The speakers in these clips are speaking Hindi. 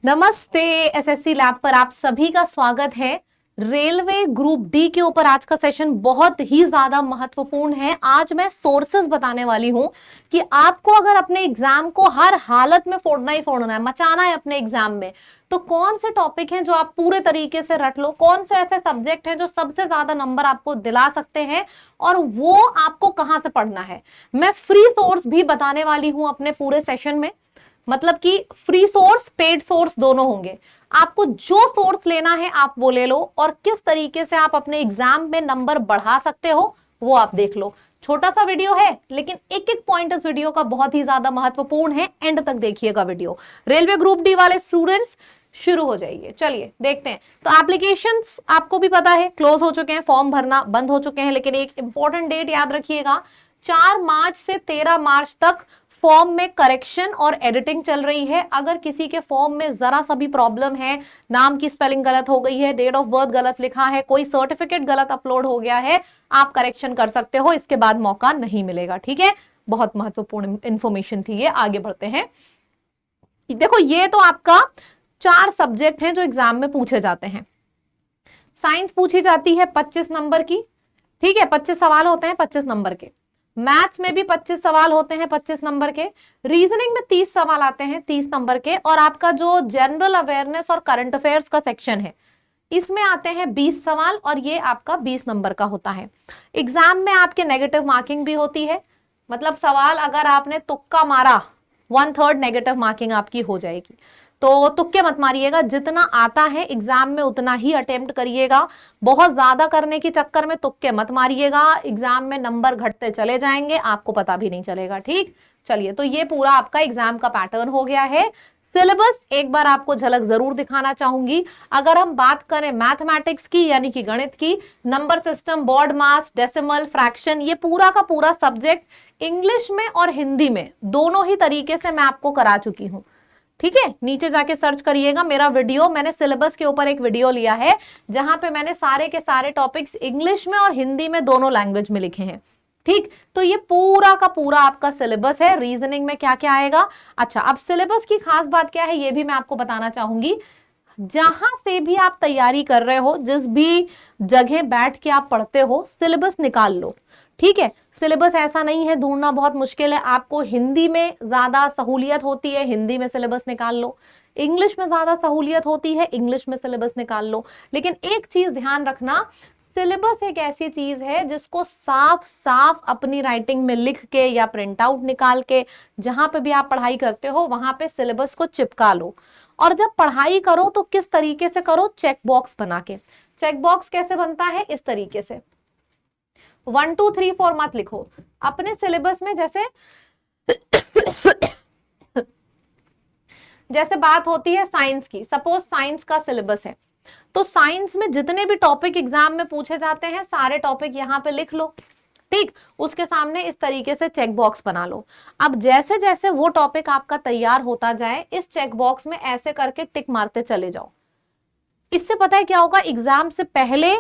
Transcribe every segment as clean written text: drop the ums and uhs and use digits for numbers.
नमस्ते। एसएससी लैब पर आप सभी का स्वागत है। रेलवे ग्रुप डी के ऊपर आज का सेशन बहुत ही ज्यादा महत्वपूर्ण है। आज मैं सोर्सेस बताने वाली हूं कि आपको अगर अपने एग्जाम को हर हालत में फोड़ना ही फोड़ना है, मचाना है अपने एग्जाम में, तो कौन से टॉपिक हैं जो आप पूरे तरीके से रट लो, कौन से ऐसे सब्जेक्ट हैं जो सबसे ज्यादा नंबर आपको दिला सकते हैं और वो आपको कहां से पढ़ना है। मैं फ्री सोर्स भी बताने वाली हूं अपने पूरे सेशन में, मतलब कि फ्री सोर्स पेड सोर्स दोनों होंगे। आपको जो सोर्स लेना है आप वो ले लो और किस तरीके से आप अपने एग्जाम में नंबर बढ़ा सकते हो वो आप देख लो। छोटा सा वीडियो है लेकिन एक एक पॉइंट इस वीडियो का बहुत ही ज्यादा महत्वपूर्ण है। एंड तक देखिएगा वीडियो। रेलवे ग्रुप डी वाले स्टूडेंट्स शुरू हो जाइए। चलिए देखते हैं। तो एप्लीकेशंस आपको भी पता है क्लोज हो चुके हैं, फॉर्म भरना बंद हो चुके हैं, लेकिन एक इंपॉर्टेंट डेट याद रखिएगा, 4 मार्च से 13 मार्च तक फॉर्म में करेक्शन और एडिटिंग चल रही है। अगर किसी के फॉर्म में जरा सा भी प्रॉब्लम है, नाम की स्पेलिंग गलत हो गई है, डेट ऑफ बर्थ गलत लिखा है, कोई सर्टिफिकेट गलत अपलोड हो गया है, आप करेक्शन कर सकते हो। इसके बाद मौका नहीं मिलेगा। ठीक है, बहुत महत्वपूर्ण इंफॉर्मेशन थी ये। आगे बढ़ते हैं। देखो ये तो आपका 4 सब्जेक्ट हैं जो एग्जाम में पूछे जाते हैं। साइंस पूछी जाती है 25 नंबर की। ठीक है, 25 सवाल होते हैं 25 नंबर के। मैथ्स में भी 25 सवाल होते हैं 25 नंबर के। रीजनिंग में 30 सवाल आते हैं 30 नंबर के। और आपका जो जनरल अवेयरनेस और करंट अफेयर्स का सेक्शन है इसमें आते हैं 20 सवाल और ये आपका 20 नंबर का होता है। एग्जाम में आपके नेगेटिव मार्किंग भी होती है, मतलब सवाल अगर आपने तुक्का मारा 1/3 नेगेटिव मार्किंग आपकी हो जाएगी। तो तुक्के मत मारिएगा, जितना आता है एग्जाम में उतना ही अटेम्प्ट करिएगा। बहुत ज्यादा करने के चक्कर में तुक्के मत मारिएगा, एग्जाम में नंबर घटते चले जाएंगे, आपको पता भी नहीं चलेगा। ठीक, चलिए तो ये पूरा आपका एग्जाम का पैटर्न हो गया है। सिलेबस एक बार आपको झलक जरूर दिखाना चाहूंगी। अगर हम बात करें मैथमेटिक्स की यानी कि गणित की, नंबर सिस्टम, बोर्ड मास, डेसिमल, फ्रैक्शन, ये पूरा का पूरा सब्जेक्ट इंग्लिश में और हिंदी में दोनों ही तरीके से मैं आपको करा चुकी हूं। ठीक है, नीचे जाके सर्च करिएगा मेरा वीडियो, मैंने सिलेबस के ऊपर एक वीडियो लिया है जहां पे मैंने सारे के सारे टॉपिक्स इंग्लिश में और हिंदी में दोनों लैंग्वेज में लिखे हैं। ठीक, तो ये पूरा का पूरा आपका सिलेबस है। रीजनिंग में क्या क्या आएगा। अच्छा, अब सिलेबस की खास बात क्या है ये भी मैं आपको बताना चाहूंगी। जहां से भी आप तैयारी कर रहे हो, जिस भी जगह बैठ के आप पढ़ते हो, सिलेबस निकाल लो। ठीक है, सिलेबस ऐसा नहीं है ढूंढना बहुत मुश्किल है। आपको हिंदी में ज्यादा सहूलियत होती है, हिंदी में सिलेबस निकाल लो। इंग्लिश में ज्यादा सहूलियत होती है, इंग्लिश में सिलेबस निकाल लो। लेकिन एक चीज ध्यान रखना, सिलेबस एक ऐसी चीज है जिसको साफ साफ अपनी राइटिंग में लिख के या प्रिंट आउट निकाल के जहां पे भी आप पढ़ाई करते हो वहां पे सिलेबस को चिपका लो। और जब पढ़ाई करो तो किस तरीके से करो, चेक बॉक्स बना के। चेक बॉक्स कैसे बनता है, इस तरीके से 1 2 3 4 मत लिखो अपने सिलेबस में। जैसे बात होती है साइंस की, सपोज साइंस का सिलेबस है तो साइंस में जितने भी टॉपिक एग्जाम में पूछे जाते हैं सारे टॉपिक यहां पे लिख लो। ठीक, उसके सामने इस तरीके से चेक बॉक्स बना लो। अब जैसे जैसे वो टॉपिक आपका तैयार होता जाए इस चेक बॉक्स में ऐसे करके टिक मारते चले जाओ। इससे पता है क्या होगा, एग्जाम से पहले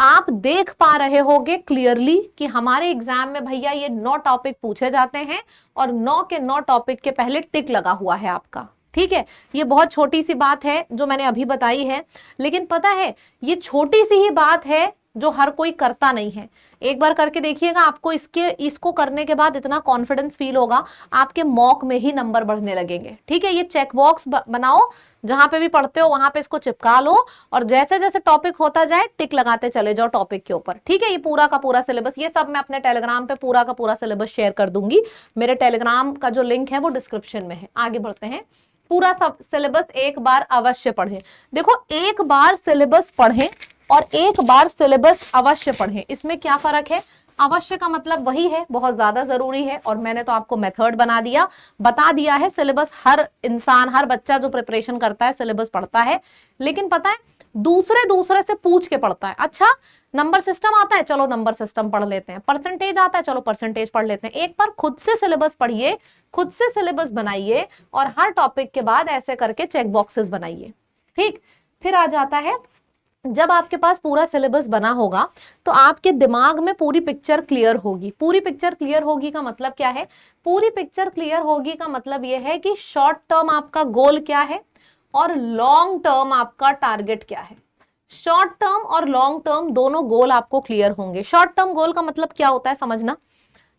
आप देख पा रहे होगे क्लियरली कि हमारे एग्जाम में भैया ये 9 टॉपिक पूछे जाते हैं और 9 के 9 टॉपिक के पहले टिक लगा हुआ है आपका। ठीक है, ये बहुत छोटी सी बात है जो मैंने अभी बताई है, लेकिन पता है ये छोटी सी ही बात है जो हर कोई करता नहीं है। एक बार करके देखिएगा, आपको इसको करने के बाद इतना कॉन्फिडेंस फील होगा, आपके मॉक में ही नंबर बढ़ने लगेंगे। ठीक है, ये चेक बॉक्स बनाओ, जहां पे भी पढ़ते हो वहां पे इसको चिपका लो और जैसे जैसे टॉपिक होता जाए टिक लगाते चले जाओ टॉपिक के ऊपर। ठीक है, ये पूरा का पूरा सिलेबस, ये सब मैं अपने टेलीग्राम पे पूरा का पूरा सिलेबस शेयर कर दूंगी। मेरे टेलीग्राम का जो लिंक है वो डिस्क्रिप्शन में है। आगे बढ़ते हैं। पूरा सब सिलेबस एक बार अवश्य पढ़ें। देखो, एक बार सिलेबस पढ़ें और एक बार सिलेबस अवश्य पढ़ें, इसमें क्या फर्क है। अवश्य का मतलब वही है, बहुत ज्यादा जरूरी है, और मैंने तो आपको मेथड बता दिया है। सिलेबस हर इंसान, हर बच्चा जो प्रिपरेशन करता है सिलेबस पढ़ता है, लेकिन पता है दूसरे से पूछ के पढ़ता है। अच्छा, नंबर सिस्टम आता है, चलो नंबर सिस्टम पढ़ लेते हैं। परसेंटेज आता है, चलो परसेंटेज पढ़ लेते हैं। एक बार खुद से सिलेबस पढ़िए, खुद से सिलेबस बनाइए और हर टॉपिक के बाद ऐसे करके चेक बॉक्सेस बनाइए। ठीक, फिर आ जाता है जब आपके पास पूरा सिलेबस बना होगा तो आपके दिमाग में पूरी पिक्चर क्लियर होगी। पूरी पिक्चर क्लियर होगी का मतलब क्या है, पूरी पिक्चर क्लियर होगी का मतलब यह है कि शॉर्ट टर्म आपका गोल क्या है और लॉन्ग टर्म आपका टारगेट क्या है। शॉर्ट टर्म और लॉन्ग टर्म दोनों गोल आपको क्लियर होंगे। शॉर्ट टर्म गोल का मतलब क्या होता है समझना,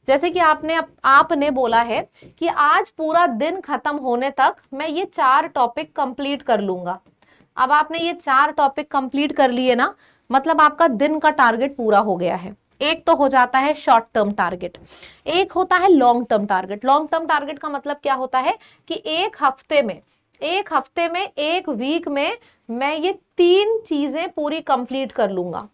जैसे कि आपने बोला है कि आज पूरा दिन खत्म होने तक मैं ये 4 टॉपिक कंप्लीट कर लूंगा। अब आपने ये 4 टॉपिक कंप्लीट कर लिए ना, मतलब आपका दिन का टारगेट पूरा हो गया है। एक तो हो जाता है शॉर्ट टर्म टारगेट, एक होता है long term target. Long term target का मतलब क्या होता है कि एक हफ्ते में, एक वीक में मैं ये 3 चीजें पूरी कंप्लीट कर लूंगा।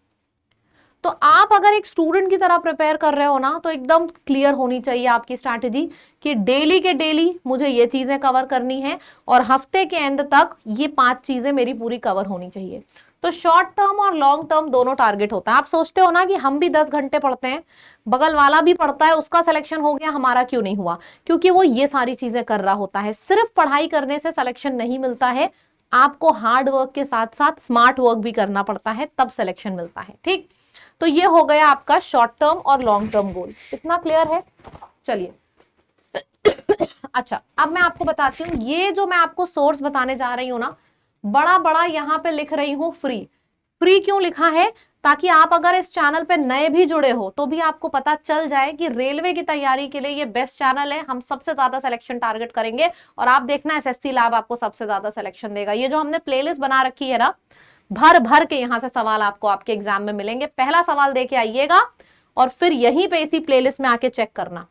तो आप अगर एक स्टूडेंट की तरह प्रिपेयर कर रहे हो ना, तो एकदम क्लियर होनी चाहिए आपकी स्ट्रैटेजी कि डेली के डेली मुझे ये चीजें कवर करनी है और हफ्ते के एंड तक ये 5 चीजें मेरी पूरी कवर होनी चाहिए। तो शॉर्ट टर्म और लॉन्ग टर्म दोनों टारगेट होता है। आप सोचते हो ना कि हम भी 10 घंटे पढ़ते हैं, बगल वाला भी पढ़ता है, उसका सिलेक्शन हो गया, हमारा क्यों नहीं हुआ? क्योंकि वो ये सारी चीजें कर रहा होता है। सिर्फ पढ़ाई करने से सिलेक्शन नहीं मिलता है, आपको हार्ड वर्क के साथ साथ स्मार्ट वर्क भी करना पड़ता है, तब सिलेक्शन मिलता है। ठीक, तो ये हो गया आपका शॉर्ट टर्म और लॉन्ग टर्म गोल। इतना क्लियर है? चलिए अच्छा, अब मैं आपको बताती हूँ, ये जो मैं आपको सोर्स बताने जा रही हूँ ना, बड़ा बड़ा यहाँ पे लिख रही हूँ फ्री। फ्री क्यों लिखा है? ताकि आप अगर इस चैनल पे नए भी जुड़े हो तो भी आपको पता चल जाए कि रेलवे की तैयारी के लिए ये बेस्ट चैनल है। हम सबसे ज्यादा सिलेक्शन टारगेट करेंगे और आप देखना एसएससी लैब आपको सबसे ज्यादा सिलेक्शन देगा। ये जो हमने प्लेलिस्ट बना रखी है ना, भर भर के यहां से सवाल आपको आपके एग्जाम में मिलेंगे। पहला सवाल देके आइएगा और फिर यहीं पे इसी प्लेलिस्ट में आके चेक करना।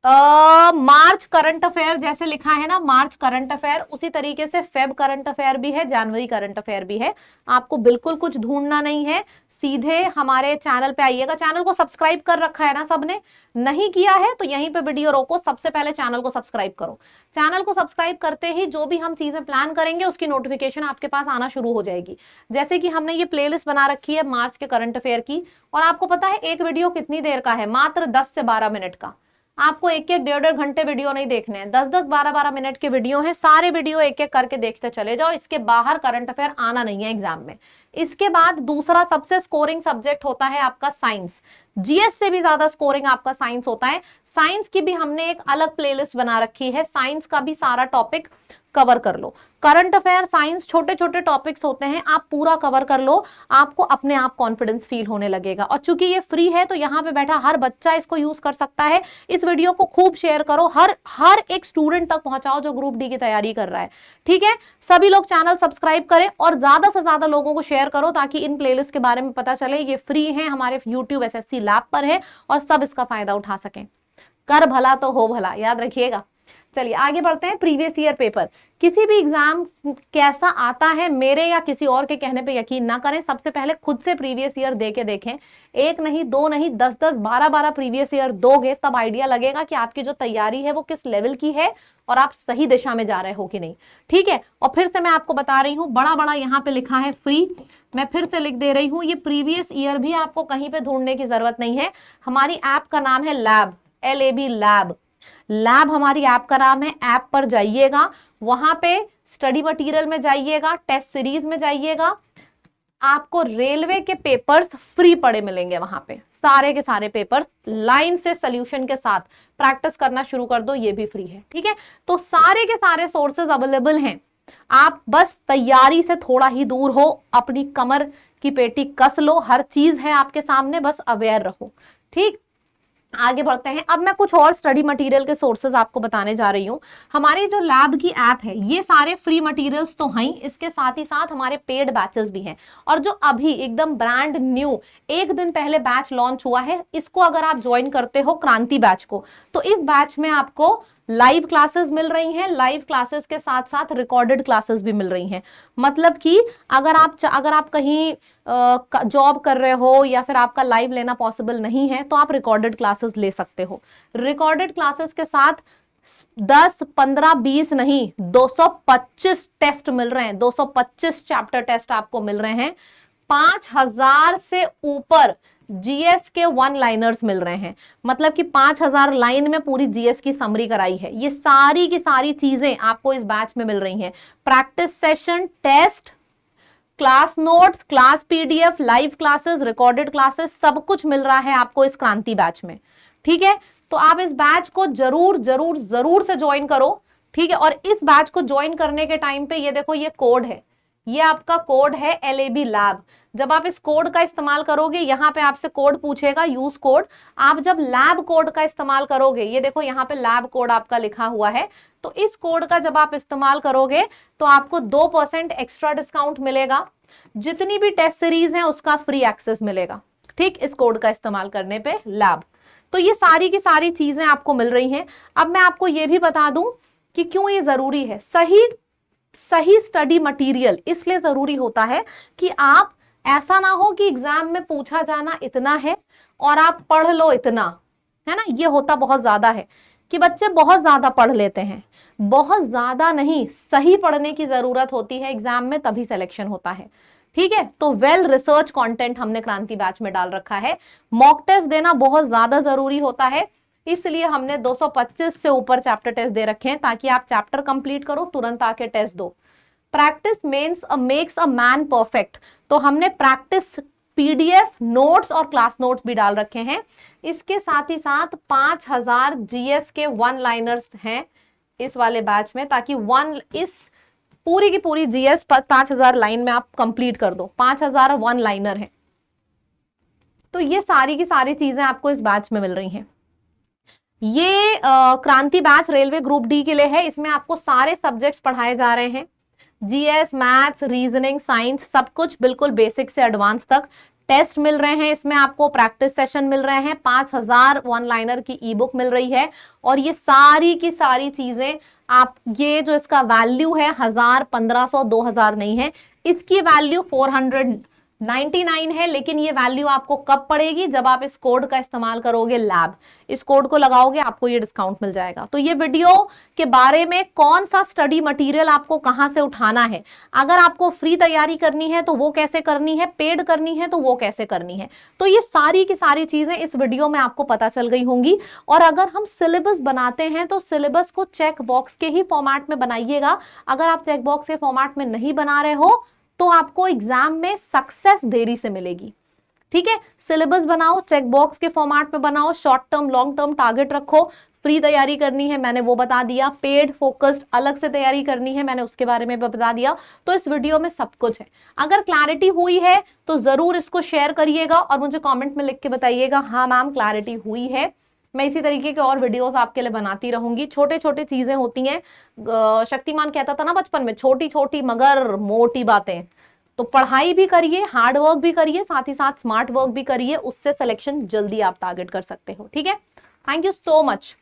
मार्च करंट अफेयर जैसे लिखा है ना, मार्च करंट अफेयर, उसी तरीके से फेब करंट अफेयर भी है, जनवरी करंट अफेयर भी है। आपको बिल्कुल कुछ ढूंढना नहीं है, सीधे हमारे चैनल पे आइएगा। चैनल को सब्सक्राइब कर रखा है ना सबने? नहीं किया है तो यहीं पे वीडियो रोको, सबसे पहले चैनल को सब्सक्राइब करो। चैनल को सब्सक्राइब करते ही जो भी हम चीजें प्लान करेंगे उसकी नोटिफिकेशन आपके पास आना शुरू हो जाएगी। जैसे कि हमने ये प्लेलिस्ट बना रखी है मार्च के करंट अफेयर की, और आपको पता है एक वीडियो कितनी देर का है? मात्र 10 से 12 मिनट का। आपको एक एक 1.5 घंटे वीडियो नहीं देखने हैं, 10-10 12-12 मिनट के वीडियो हैं। सारे वीडियो एक एक करके देखते चले जाओ। इसके बाहर करंट अफेयर आना नहीं है एग्जाम में। इसके बाद दूसरा सबसे स्कोरिंग सब्जेक्ट होता है आपका साइंस। जीएस से भी ज्यादा स्कोरिंग आपका साइंस होता है। साइंस की भी हमने एक अलग प्लेलिस्ट बना रखी है, साइंस का भी सारा टॉपिक कवर कर लो। करंट अफेयर साइंस छोटे छोटे टॉपिक्स होते हैं, आप पूरा कवर कर लो, आपको अपने आप कॉन्फिडेंस फील होने लगेगा। और चूंकि ये फ्री है तो यहाँ पे बैठा हर बच्चा इसको यूज कर सकता है। इस वीडियो को खूब शेयर करो, हर एक स्टूडेंट तक पहुंचाओ जो ग्रुप डी की तैयारी कर रहा है। ठीक है, सभी लोग चैनल सब्सक्राइब करें और ज्यादा से ज्यादा लोगों को शेयर करो ताकि इन प्लेलिस्ट के बारे में पता चले। ये फ्री है, हमारे यूट्यूब एसएससी लैब पर है और सब इसका फायदा उठा सकें। कर भला तो हो भला, याद रखिएगा। चलिए आगे बढ़ते हैं। प्रीवियस ईयर पेपर, किसी भी एग्जाम कैसा आता है मेरे या किसी और के कहने पे यकीन ना करें। सबसे पहले खुद से प्रीवियस ईयर दे के देखें। एक नहीं, दो नहीं, 10-10 12-12 प्रीवियस ईयर दोगे तब आइडिया लगेगा कि आपकी जो तैयारी है वो किस लेवल की है और आप सही दिशा में जा रहे हो कि नहीं। ठीक है, और फिर से मैं आपको बता रही हूँ, बड़ा बड़ा यहाँ पे लिखा है फ्री, मैं फिर से लिख दे रही हूँ। ये प्रीवियस ईयर भी आपको कहीं पे ढूंढने की जरूरत नहीं है। हमारी ऐप का नाम है लैब, LAB लैब। लैब हमारी ऐप का नाम है। ऐप पर जाइएगा, वहां पे स्टडी मटेरियल में जाइएगा, टेस्ट सीरीज में जाइएगा, आपको रेलवे के पेपर्स फ्री पड़े मिलेंगे। वहां पे सारे के सारे पेपर्स लाइन से सॉल्यूशन के साथ प्रैक्टिस करना शुरू कर दो, ये भी फ्री है। ठीक है, तो सारे के सारे सोर्सेज अवेलेबल हैं। आप बस तैयारी से थोड़ा ही दूर हो, अपनी कमर की पेटी कस लो, हर चीज है आपके सामने, बस अवेयर रहो। ठीक, आगे बढ़ते हैं। अब मैं कुछ और स्टडी मटेरियल के सोर्सेज आपको बताने जा रही हूँ। हमारी जो लैब की ऐप है, ये सारे फ्री मटेरियल्स तो हैं, इसके साथ ही साथ हमारे पेड बैचेस भी हैं। और जो अभी एकदम ब्रांड न्यू एक दिन पहले बैच लॉन्च हुआ है, इसको अगर आप ज्वाइन करते हो, क्रांति बैच को, तो इस बैच में आपको लाइव क्लासेस मिल रही हैं। लाइव क्लासेस के साथ साथ रिकॉर्डेड क्लासेस भी मिल रही हैं। मतलब कि अगर आप कहीं जॉब कर रहे हो या फिर आपका लाइव लेना पॉसिबल नहीं है तो आप रिकॉर्डेड क्लासेस ले सकते हो। रिकॉर्डेड क्लासेस के साथ 10, 15, 20 नहीं, 225 टेस्ट मिल रहे हैं। 225 चैप्टर टेस्ट आपको मिल रहे हैं। 5000 से ऊपर जीएस के 1 लाइनर्स मिल रहे हैं। मतलब कि 5000 लाइन में पूरी जीएस की समरी कराई है। ये सारी की सारी चीजें आपको इस बैच में मिल रही हैं। Practice session, test, class notes, class PDF, live classes, recorded classes, सब कुछ मिल रहा है आपको इस क्रांति बैच में। ठीक है, तो आप इस बैच को जरूर जरूर जरूर से ज्वाइन करो। ठीक है। और इस बैच को ज्वाइन करने के टाइम पे ये देखो, ये कोड है, ये आपका कोड है LAB लैब। जब आप इस कोड का इस्तेमाल करोगे, यहाँ पे आपसे कोड पूछेगा, यूज कोड। आप जब लैब कोड का इस्तेमाल करोगे, ये देखो यहाँ पे लैब कोड आपका लिखा हुआ है, तो इस कोड का जब आप इस्तेमाल करोगे तो आपको 2% एक्स्ट्रा डिस्काउंट मिलेगा। जितनी भी टेस्ट सीरीज है उसका फ्री एक्सेस मिलेगा, ठीक, इस कोड का इस्तेमाल करने पे लैब। तो ये सारी की सारी चीजें आपको मिल रही हैं। अब मैं आपको ये भी बता दूं कि क्यों ये जरूरी है। सही स्टडी मटेरियल इसलिए जरूरी होता है कि आप, ऐसा ना हो कि एग्जाम में पूछा जाना इतना है और आप पढ़ लो इतना, है ना। ये होता बहुत ज्यादा है कि बच्चे बहुत ज्यादा पढ़ लेते हैं। बहुत ज्यादा नहीं, सही पढ़ने की जरूरत होती है एग्जाम में, तभी सिलेक्शन होता है, ठीक है। तो वेल रिसर्च कंटेंट हमने क्रांति बैच में डाल रखा है। मॉक टेस्ट देना बहुत ज्यादा जरूरी होता है, इसलिए हमने 225 से ऊपर चैप्टर टेस्ट दे रखे हैं, ताकि आप चैप्टर कंप्लीट करो, तुरंत आके टेस्ट दो। Practice makes a man perfect, तो हमने प्रैक्टिस PDF नोट्स और क्लास नोट्स भी डाल रखे हैं। इसके साथ ही साथ 5000 GS के 1 लाइनर्स हैं इस वाले बैच में, ताकि इस पूरी की पूरी GS 5000 लाइन में आप कंप्लीट कर दो। 5000 1 लाइनर है। तो ये सारी की सारी चीजें आपको इस बैच में मिल रही हैं। ये क्रांति बैच रेलवे ग्रुप डी के लिए है। इसमें आपको सारे सब्जेक्ट्स पढ़ाए जा रहे हैं, GS, मैथ्स, रीजनिंग, साइंस, सब कुछ बिल्कुल बेसिक से एडवांस तक। टेस्ट मिल रहे हैं इसमें आपको, प्रैक्टिस सेशन मिल रहे हैं, 5000 1 लाइनर की ई बुक मिल रही है। और ये सारी की सारी चीजें आप, ये जो इसका वैल्यू है 1000, 1500, 2000 नहीं है, इसकी वैल्यू 499 है। लेकिन ये वैल्यू आपको कब पड़ेगी, जब आप इस कोड का इस्तेमाल करोगे लैब, इस कोड को लगाओगे, आपको ये डिस्काउंट मिल जाएगा। तो ये वीडियो के बारे में, कौन सा स्टडी मटेरियल आपको कहां से उठाना है, अगर आपको फ्री तैयारी करनी है तो वो कैसे करनी है, पेड करनी है तो वो कैसे करनी है, तो ये सारी की सारी चीजें इस वीडियो में आपको पता चल गई होंगी। और अगर हम सिलेबस बनाते हैं तो सिलेबस को चेक बॉक्स के ही फॉर्मेट में बनाइएगा। अगर आप चेक बॉक्स के फॉर्मेट में नहीं बना रहे हो तो आपको एग्जाम में सक्सेस देरी से मिलेगी, ठीक है। सिलेबस बनाओ, चेक बॉक्स के फॉर्मेट में बनाओ, short term long term target रखो। फ्री तैयारी करनी है, मैंने वो बता दिया। पेड फोकस्ड अलग से तैयारी करनी है, मैंने उसके बारे में बता दिया। तो इस वीडियो में सब कुछ है। अगर क्लैरिटी हुई है तो जरूर इसको शेयर करिएगा और मुझे कमेंट में लिख के बताइएगा, हाँ मैम क्लैरिटी हुई है। मैं इसी तरीके के और वीडियोस आपके लिए बनाती रहूंगी। छोटे छोटे चीजें होती हैं, शक्तिमान कहता था ना बचपन में, छोटी छोटी मगर मोटी बातें। तो पढ़ाई भी करिए, हार्ड वर्क भी करिए, साथ ही साथ स्मार्ट वर्क भी करिए, उससे सिलेक्शन जल्दी आप टारगेट कर सकते हो, ठीक है। Thank you so much.